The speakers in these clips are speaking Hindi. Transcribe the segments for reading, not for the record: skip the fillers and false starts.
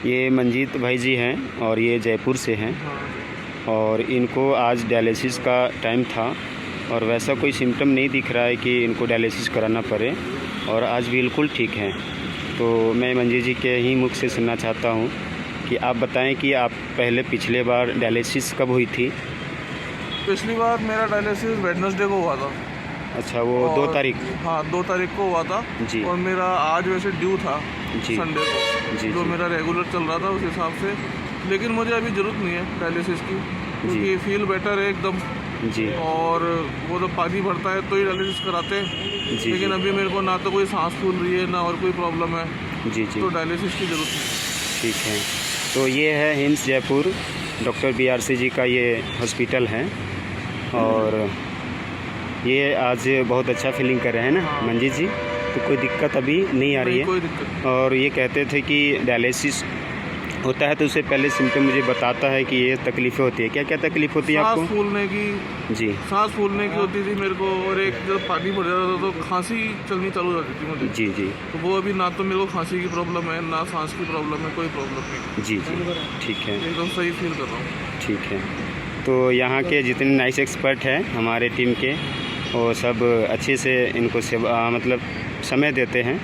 ये मंजीत भाई जी हैं और ये जयपुर से हैं और इनको आज डायलिसिस का टाइम था और वैसा कोई सिम्टम नहीं दिख रहा है कि इनको डायलिसिस कराना पड़े और आज बिल्कुल ठीक हैं। तो मैं मंजीत जी के ही मुख से सुनना चाहता हूँ कि आप बताएं कि आप पहले पिछले बार डायलिसिस कब हुई थी? पिछली बार मेरा डायलिसिस वेडनेसडे को हुआ था। अच्छा, वो 2 तारीख? हाँ, 2 तारीख को हुआ था जी। और मेरा आज वैसे ड्यू था जी संडे को जी जो जी। मेरा रेगुलर चल रहा था उस हिसाब से। लेकिन मुझे अभी ज़रूरत नहीं है डायलिसिस की क्योंकि फील बेटर है एकदम जी। और वो तो पानी भरता है तो ही डायलिसिस कराते हैं। जी लेकिन अभी मेरे को ना तो कोई सांस फूल रही है ना और कोई प्रॉब्लम है। जी जी। तो डायलिसिस की ज़रूरत नहीं है। ठीक है। तो ये है हिम्स जयपुर, डॉक्टर BRC जी का ये हॉस्पिटल है और ये आज बहुत अच्छा फीलिंग कर रहे हैं ना मंजीत जी? तो कोई दिक्कत अभी नहीं आ रही है? कोई दिक्कत। और ये कहते थे कि डायलिसिस होता है तो उससे पहले सिम्टम मुझे बताता है कि ये तकलीफ़ें होती है। क्या क्या तकलीफ़ होती है आपको? सांस फूलने की जी सांस फूलने की होती थी मेरे को और एक जब पानी भर जाता था तो खांसी चलनी चालू हो जाती थी मुझे। जी जी तो वो अभी ना तो मेरे को खांसी की प्रॉब्लम है ना सांस की प्रॉब्लम है, कोई प्रॉब्लम नहीं। जी जी। ठीक है, एकदम सही फील कर रहा हूँ। ठीक है। तो यहाँ के जितने नाइस एक्सपर्ट हैं हमारे टीम के, वो सब अच्छे से इनको सेवा मतलब समय देते हैं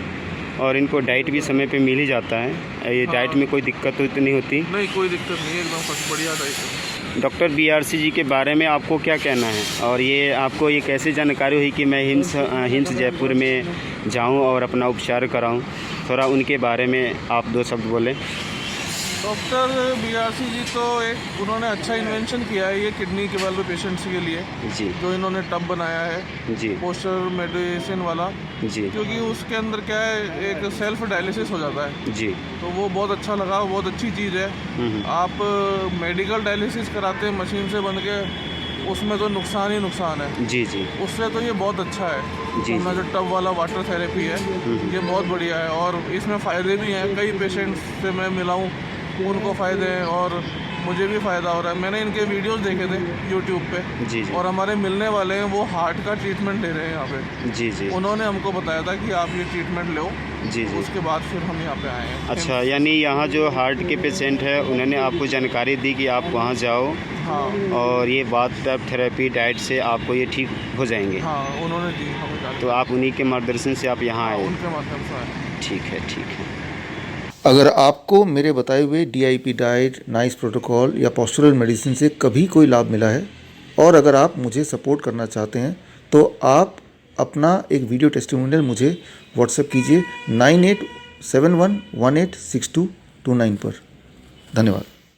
और इनको डाइट भी समय पे मिल ही जाता है। ये डाइट में कोई दिक्कत तो नहीं होती? नहीं, कोई दिक्कत नहीं है, एकदम फर्स्ट बढ़िया डाइट है। डॉक्टर BRC जी के बारे में आपको क्या कहना है और ये आपको ये कैसे जानकारी हुई कि मैं हिम्स जयपुर में जाऊं और अपना उपचार कराऊं? थोड़ा उनके बारे में आप 2 शब्द बोलें। डॉक्टर BRC जी तो एक उन्होंने अच्छा इन्वेंशन किया है ये किडनी के वाले पेशेंट्स के लिए। जी जो इन्होंने टब बनाया है जी पोस्चर मेडिसिन वाला, जी क्योंकि उसके अंदर क्या है एक सेल्फ डायलिसिस हो जाता है। जी। तो वो बहुत अच्छा लगा, बहुत अच्छी चीज़ है। आप मेडिकल डायलिसिस कराते हैं मशीन से बन के, उसमें तो नुकसान ही नुकसान है। जी जी। उससे तो ये बहुत अच्छा है। जी अपना जो टब वाला वाटर थेरेपी है ये बहुत बढ़िया है और इसमें फ़ायदे भी हैं। कई पेशेंट्स से मैं मिला हूँ, उनको फ़ायदे हैं और मुझे भी फ़ायदा हो रहा है। मैंने इनके वीडियोस देखे थे यूट्यूब पे। जी जी। और हमारे मिलने वाले हैं वो हार्ट का ट्रीटमेंट ले रहे हैं यहाँ पे। जी जी। उन्होंने हमको बताया था कि आप ये ट्रीटमेंट लो। जी जी। उसके बाद फिर हम यहाँ पे आए हैं। अच्छा, यानी यहाँ जो हार्ट के पेशेंट है उन्होंने आपको जानकारी दी कि आप वहाँ जाओ हाँ और ये बाथ टब थेरेपी डाइट से आपको ये ठीक हो जाएंगे? हाँ, उन्होंने दी हमें जानकारी। तो आप उन्हीं के मार्गदर्शन से आप यहाँ आए? उनके माध्यम से आए। ठीक है, ठीक है। अगर आपको मेरे बताए हुए DIP डाइट, नाइस प्रोटोकॉल या पोस्चरल मेडिसिन से कभी कोई लाभ मिला है और अगर आप मुझे सपोर्ट करना चाहते हैं तो आप अपना एक वीडियो टेस्टिमोनियल मुझे व्हाट्सएप कीजिए 9871186229 पर। धन्यवाद।